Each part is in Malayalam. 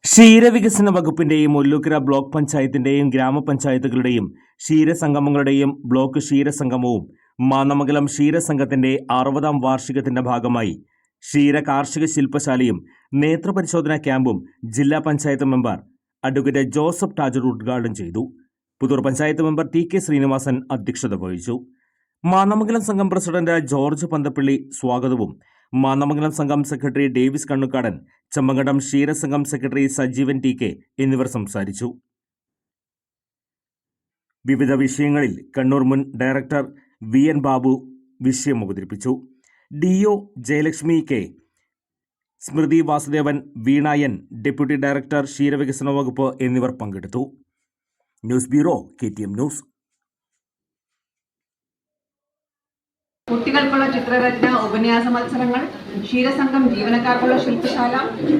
ക്ഷീരവികസന വകുപ്പിന്റെയും ഒല്ലൂക്കര ബ്ലോക്ക് പഞ്ചായത്തിന്റെയും ഗ്രാമപഞ്ചായത്തുകളുടെയും ക്ഷീരസംഗമങ്ങളുടെയും ബ്ലോക്ക് ക്ഷീരസംഗമവും മാന്നമംഗലം ക്ഷീരസംഘത്തിന്റെ 60ാം വാർഷികത്തിന്റെ ഭാഗമായി ക്ഷീര കാർഷിക ശില്പശാലയും നേത്രപരിശോധനാ ക്യാമ്പും ജില്ലാ panchayat member advocate Joseph Tajer ഉദ്ഘാടനം ചെയ്തു. Puthur panchayat member T K Sreenivasan അധ്യക്ഷത വഹിച്ചു. മാന്നമംഗലം സംഘം പ്രസിഡന്റ് ജോർജ് പന്തപ്പള്ളി സ്വാഗതവും മാന്നമംഗലം സംഘം സെക്രട്ടറി ഡേവിസ് കണ്ണുക്കാടൻ, ചമ്മങ്കണ്ടം ക്ഷീരസംഘം സെക്രട്ടറി സജീവൻ ടി കെ എന്നിവർ സംസാരിച്ചു. വിവിധ വിഷയങ്ങളിൽ കണ്ണൂർ മുൻ ഡയറക്ടർ വി എൻ ബാബു വിഷയം അവതരിപ്പിച്ചു. DO Jayalakshmi K, Smrithi Vasudevan, Veena N, deputy director ക്ഷീരവികസന വകുപ്പ് എന്നിവർ പങ്കെടുത്തു. News bureau, KTM news. കുട്ടികൾക്കുള്ള ചിത്രരചന, ഉപന്യാസ മത്സരങ്ങൾ, ക്ഷീരസംഘം ജീവനക്കാർക്കുള്ള ശില്പശാല,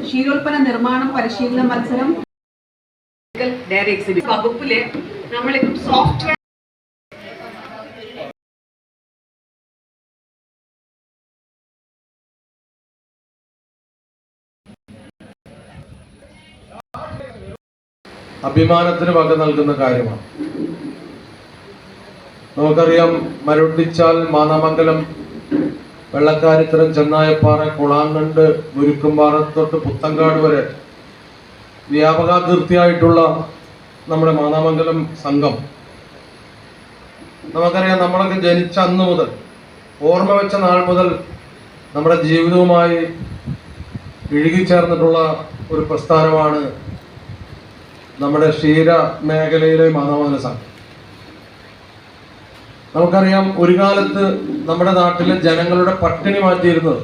ക്ഷീരോൽപ്പന്ന നിർമ്മാണം പരിശീലന മത്സരം, ഡയറി എക്സിബിഷൻ വകുപ്പിലെ നമ്മളിപ്പം സോഫ്റ്റ്വെയർ അഭിമാനത്തിന് വക നൽകുന്ന കാര്യമാണ്. നമുക്കറിയാം, മരൊട്ടിച്ചാൽ, മാന്നമംഗലം, വെള്ളക്കാരിത്തരം, ചെന്നായപ്പാറ, കുളാങ്കണ്ട്, മുരുക്കുംപാറ തൊട്ട് പുത്തങ്കാട് വരെ വ്യാപകാതിർത്തിയായിട്ടുള്ള നമ്മുടെ മാന്നമംഗലം സംഘം, നമുക്കറിയാം, നമ്മളൊക്കെ ജനിച്ച അന്ന് മുതൽ, ഓർമ്മ വെച്ച നാൾ മുതൽ നമ്മുടെ ജീവിതവുമായി ഇഴുകിച്ചേർന്നിട്ടുള്ള ഒരു പ്രസ്ഥാനമാണ് നമ്മുടെ ക്ഷീര മേഖലയിലെ മാന്നമംഗലം സംഘം. നമുക്കറിയാം, ഒരു കാലത്ത് നമ്മുടെ നാട്ടിലെ ജനങ്ങളുടെ പട്ടിണി മാറ്റിയിരുന്നത്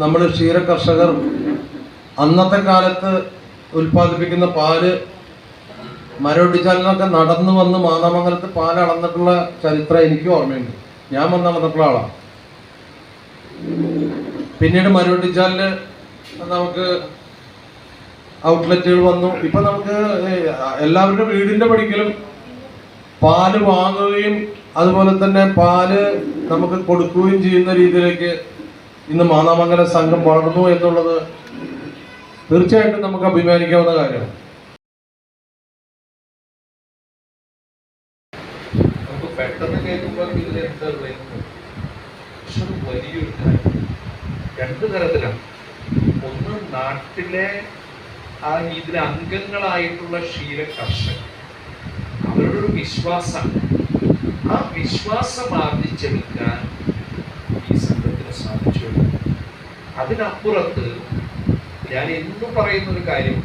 നമ്മൾ ക്ഷീര കർഷകർ അന്നത്തെ കാലത്ത് ഉൽപ്പാദിപ്പിക്കുന്ന പാല് മരൊട്ടിച്ചാലിനൊക്കെ നടന്നു വന്ന് മാന്നമംഗലത്ത് പാൽ അളന്നിട്ടുള്ള ചരിത്രം എനിക്ക് ഓർമ്മയുണ്ട്. ഞാൻ വന്ന് അളന്നിട്ടുള്ള ആളാണ്. പിന്നീട് മരൊട്ടിച്ചാലിന് നമുക്ക് ഔട്ട്ലെറ്റുകൾ വന്നു. ഇപ്പൊ നമുക്ക് എല്ലാവരുടെ വീടിന്റെ പടിക്കലും പാല് വാങ്ങുകയും അതുപോലെ തന്നെ പാല് നമുക്ക് കൊടുക്കുകയും ചെയ്യുന്ന രീതിയിലേക്ക് ഇന്ന് മാന്നമംഗലം സംഘം വളർന്നു എന്നുള്ളത് തീർച്ചയായിട്ടും നമുക്ക് അഭിമാനിക്കാവുന്ന കാര്യമാണ്. നമുക്ക് പെട്ടെന്ന് കേൾക്കുമ്പോൾ ഇതിൽ എന്താ വലിയൊരു കാര്യം. രണ്ടു തരത്തിലാണ്. ഒന്ന്, നാട്ടിലെ ഇതിലെ അംഗങ്ങളായിട്ടുള്ള ക്ഷീര കർഷകർ, അവരുടെ ഒരു വിശ്വാസം, ആ വിശ്വാസം ആർജിച്ചെടുക്കാൻ ഈ സംഘത്തിന് സാധിച്ചു. അതിനപ്പുറത്ത് ഞാൻ എന്നും പറയുന്ന ഒരു കാര്യം,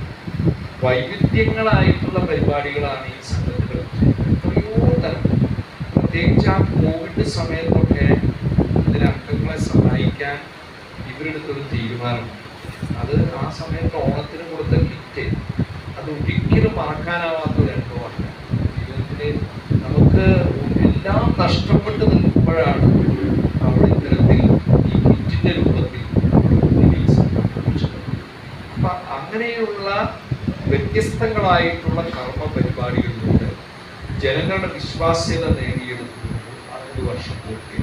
വൈവിധ്യങ്ങളായിട്ടുള്ള പരിപാടികളാണ് ഈ സംഘത്തിൽ എത്രയോ തരം. പ്രത്യേകിച്ച് ആ കോവിഡ് സമയത്തൊക്കെ ഇതിലെ അംഗങ്ങളെ സഹായിക്കാൻ ഇവരെടുത്തൊരു തീരുമാനം. അത് ആ സമയത്ത് ഓണത്തിന് കൊടുത്ത കിറ്റ്, അത് ഒരിക്കലും മറക്കാനാവാത്തൊരു അനുഭവമാണ്. ജീവിതത്തിൽ നമുക്ക് എല്ലാം നഷ്ടപ്പെട്ട് നിൽക്കുമ്പോഴാണ് അവിടെ ഇത്തരത്തിൽ ഈ കിറ്റിന്റെ രൂപത്തിൽ അപ്പൊ അങ്ങനെയുള്ള വ്യത്യസ്തങ്ങളായിട്ടുള്ള കർമ്മ പരിപാടികളിലൂടെ ജനങ്ങളുടെ വിശ്വാസ്യത നേടിയെടുക്കുന്നത് 5 വർഷം പൂർത്തി.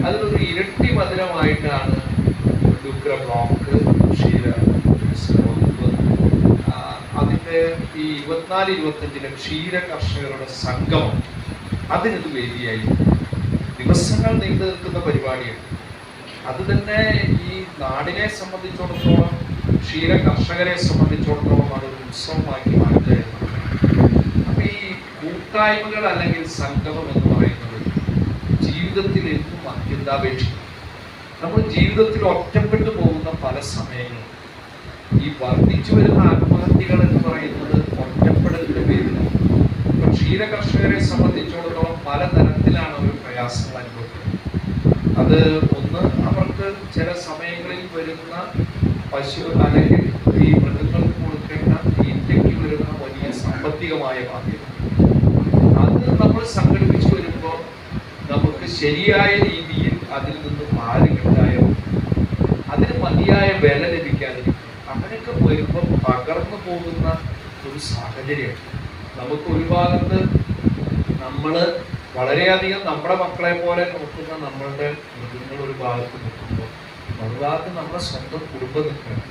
അതിനൊരു ഇരട്ടി മധുരമായിട്ടാണ് ഒല്ലൂക്കര ബ്ലോക്ക് ക്ഷീര വകുപ്പ് അതിന്റെ ഈ 24-25 ക്ഷീര കർഷകരുടെ സംഗമം അതിനത് വേദിയായി. ദിവസങ്ങൾ നീണ്ടു നിൽക്കുന്ന പരിപാടിയാണ്. അത് തന്നെ ഈ നാടിനെ സംബന്ധിച്ചിടത്തോളം, ക്ഷീര കർഷകരെ സംബന്ധിച്ചിടത്തോളം അതൊരു ഉത്സവമാക്കി മാറ്റുക. അപ്പൊ ഈ കൂട്ടായ്മകൾ അല്ലെങ്കിൽ സംഗമം എന്ന് പറയുന്നത് ജീവിതത്തിൽ എന്നും അത്യന്താപേക്ഷിക്കും. നമ്മൾ ജീവിതത്തിൽ ഒറ്റപ്പെട്ടു പോകുന്ന പല സമയങ്ങളും ഈ വർദ്ധിച്ചു വരുന്ന ആത്മഹത്യകൾ എന്ന് പറയുന്നത് ഒറ്റപ്പെടലിന്റെ പേരിലാണ്. ഇപ്പൊ ക്ഷീര കർഷകരെ സംബന്ധിച്ചിടത്തോളം പലതരത്തിലാണ് അവർ പ്രയാസങ്ങൾ അനുഭവപ്പെടുന്നത്. അത് ഒന്ന്, അവർക്ക് ചില സമയങ്ങളിൽ വരുന്ന പശു അല്ലെങ്കിൽ ഈ മൃഗങ്ങൾക്ക് കൊടുക്കേണ്ട തീറ്റയ്ക്ക് വരുന്ന വലിയ സാമ്പത്തികമായ ബാധ്യത, അത് നമ്മൾ സംഘടിപ്പിച്ചു വരുമ്പോൾ നമുക്ക് ശരിയായ രീതിയിൽ അതിൽ നിന്ന് പാല് കിട്ടായോ, അതിന് മതിയായ വില ലഭിക്കാതിരിക്കും. അങ്ങനെയൊക്കെ വരുമ്പോൾ പകർന്നു പോകുന്ന ഒരു സാഹചര്യം. നമുക്ക് ഒരു ഭാഗത്ത് നമ്മൾ വളരെയധികം നമ്മുടെ മക്കളെ പോലെ നോക്കുന്ന നമ്മളുടെ മൃഗങ്ങൾ ഒരു ഭാഗത്ത് നിൽക്കുമ്പോൾ മറുഭാഗത്ത് നമ്മുടെ സ്വന്തം കുടുംബം നിൽക്കണം.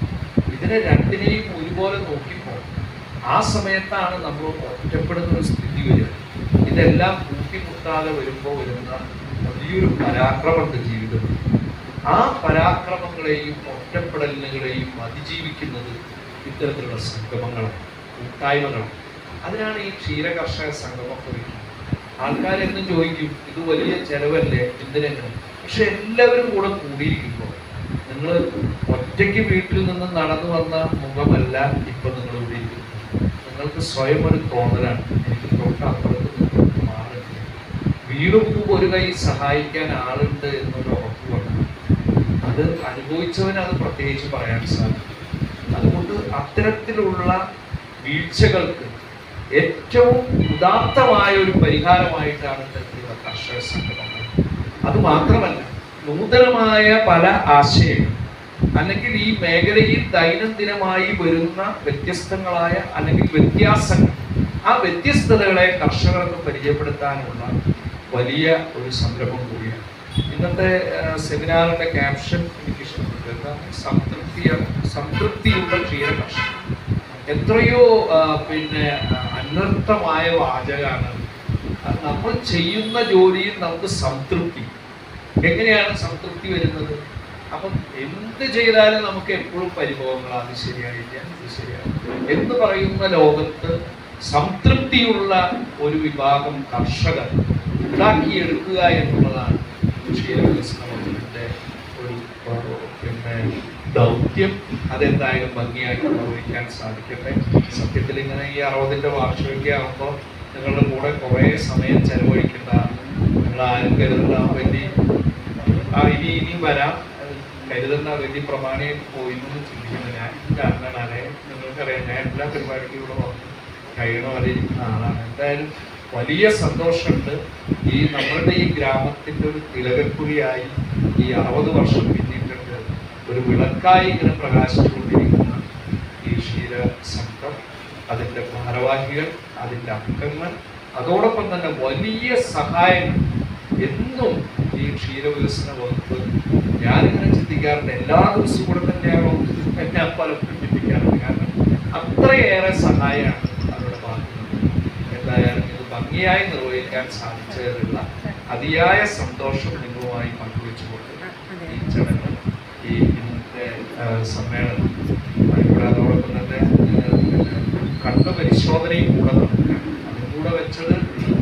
ഇതിനെ രണ്ടിനെയും ഒരുപോലെ നോക്കിപ്പോ ആ സമയത്താണ് നമ്മൾ ഒറ്റപ്പെടുന്ന ഒരു സ്ഥിതി വരിക. ഇതെല്ലാം കൂട്ടിമുട്ടാതെ വരുമ്പോൾ വരുന്ന വലിയൊരു പരാക്രമമുണ്ട് ജീവിതത്തിൽ. ആ പരാക്രമങ്ങളെയും ഒറ്റപ്പെടലുകളെയും അതിജീവിക്കുന്നത് ഇത്തരത്തിലുള്ള സംഗമങ്ങളാണ്, കൂട്ടായ്മകളാണ്. അതിനാണ് ഈ ക്ഷീരകർഷക സംഗമമൊക്കെ വയ്ക്കുന്നത്. ആൾക്കാരെന്നും ചോദിക്കും, ഇത് വലിയ ചെലവല്ലേ, എന്തിനെങ്കിലും. പക്ഷെ എല്ലാവരും കൂടെ കൂടിയിരിക്കുമ്പോൾ നിങ്ങൾ ഒറ്റയ്ക്ക് വീട്ടിൽ നിന്ന് നടന്നു വന്ന മുഖമല്ല ഇപ്പൊ നിങ്ങൾ ഇവിടെ ഇരിക്കുന്നത്. നിങ്ങൾക്ക് സ്വയം ഒരു തോന്നലാണ്, എനിക്ക് തൊട്ടപ്പുറത്ത് മാറില്ല, വീട് മുമ്പ് ഒരു കൈ സഹായിക്കാൻ ആളുണ്ട് എന്നൊരു ഉറപ്പ് വന്നു. അത് അനുഭവിച്ചവന് അത് പ്രത്യേകിച്ച് പറയാൻ സാധിക്കും. അതുകൊണ്ട് അത്തരത്തിലുള്ള വീഴ്ചകൾക്ക് ഏറ്റവും ഉദാത്തമായ ഒരു പരിഹാരമായിട്ടാണ് ഇത്തരത്തിലുള്ള കർഷക സംഗമങ്ങൾ. അത് മാത്രമല്ല, നൂതനമായ പല ആശയങ്ങൾ അല്ലെങ്കിൽ ഈ മേഖലയിൽ ദൈനംദിനമായി വരുന്ന വ്യത്യസ്തങ്ങളായ അല്ലെങ്കിൽ വ്യത്യാസങ്ങൾ, ആ വ്യത്യസ്തതകളെ കർഷകർക്ക് പരിചയപ്പെടുത്താനുള്ള വലിയ ഒരു സംരംഭം കൂടിയാണ്. ഇന്നത്തെ സെമിനാറിന്റെ ക്യാപ്ഷൻ എനിക്ക് ഇഷ്ടപ്പെട്ടു. എന്താണ്? സംതൃപ്തിയുള്ള ക്ഷീര കർഷകർ. എത്രയോ അനർത്ഥമായ വാചകമാണ്. നമ്മൾ ചെയ്യുന്ന ജോലിയിൽ നമുക്ക് സംതൃപ്തി. എങ്ങനെയാണ് സംതൃപ്തി വരുന്നത്? അപ്പം എന്ത് ചെയ്താലും നമുക്ക് എപ്പോഴും പരിഭവങ്ങൾ, അത് ശരിയായില്ല, ഇത് ശരിയായില്ല എന്ന് പറയുന്ന ലോകത്ത് സംതൃപ്തിയുള്ള ഒരു വിഭാഗം കർഷകർ ഉണ്ടാക്കിയെടുക്കുക എന്നുള്ളതാണ് ക്ഷീരവികസന വകുപ്പിന്റെ ഒരു ദൗത്യം. അതെന്തായാലും ഭംഗിയായിട്ട് നിർവഹിക്കാൻ സാധിക്കട്ടെ. സത്യത്തിൽ ഇങ്ങനെ ഈ 60ന്റെ വാർഷികമൊക്കെ ആകുമ്പോൾ നിങ്ങളുടെ കൂടെ കുറേ സമയം ചെലവഴിക്കേണ്ട, നിങ്ങൾ ആരും കരുതുന്ന വലിയ ഇനി വരാം കരുതുന്ന വലിയ പ്രമാണിയിൽ പോയി എന്ന് ചിന്തിക്കുന്നത് ഞാൻ കാരണമാണ്. നിങ്ങൾക്കറിയാം, ഞാൻ എല്ലാ പരിപാടിക്കും ഇവിടെ കഴിയണോ അറിയിക്കുന്ന ആളാണ്. എന്തായാലും വലിയ സന്തോഷമുണ്ട്. ഈ നമ്മളുടെ ഈ ഗ്രാമത്തിൻ്റെ ഒരു തിലകക്കുറിയായി ഈ 60 വർഷം പിന്നിട്ടുണ്ട് ഒരു വിളക്കായി ഇങ്ങനെ പ്രകാശിച്ചുകൊണ്ടിരിക്കുന്ന ഈ ക്ഷീര സംഘം, അതിൻ്റെ ഭാരവാഹികൾ, അതിൻ്റെ അംഗങ്ങൾ, അതോടൊപ്പം തന്നെ വലിയ സഹായങ്ങൾ എന്നും ഈ ക്ഷീരവികസന വകുപ്പ്. ഞാനിങ്ങനെ ചിന്തിക്കാറുണ്ട്, എല്ലാ ദിവസവും കൂടെ തന്നെയാണോ ഞാൻ പലപ്പോഴും ചിന്തിക്കാറുണ്ട്. കാരണം അത്രയേറെ സഹായമാണ് അവരുടെ ഭാഗത്തുനിന്ന്. എന്തായാലും ഇത് ഭംഗിയായി നിർവഹിക്കാൻ സാധിച്ചതിലുള്ള അതിയായ സന്തോഷം നിങ്ങളുമായി പങ്കുവെച്ചുകൊണ്ട് ഈ ചടങ്ങ്, ഈ ഇന്നത്തെ സമ്മേളനം ഇവിടെ അതോടൊപ്പം തന്നെ കണ്ണു പരിശോധനയും കൂടെ നടക്കുകയാണ്. അതും കൂടെ വെച്ചത്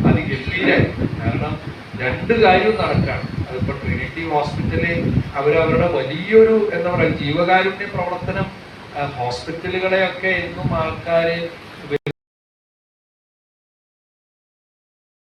അതിഗംഭീരമായി. കാരണം 2 കാര്യവും നടക്കുകയാണ്. അതിപ്പോൾ ട്രിനിറ്റി ഹോസ്പിറ്റലിൽ അവരവരുടെ വലിയൊരു എന്താ പറയുക ജീവകാരുണ്യ പ്രവർത്തനം, ഹോസ്പിറ്റലുകളെയൊക്കെ എന്നും ആൾക്കാർ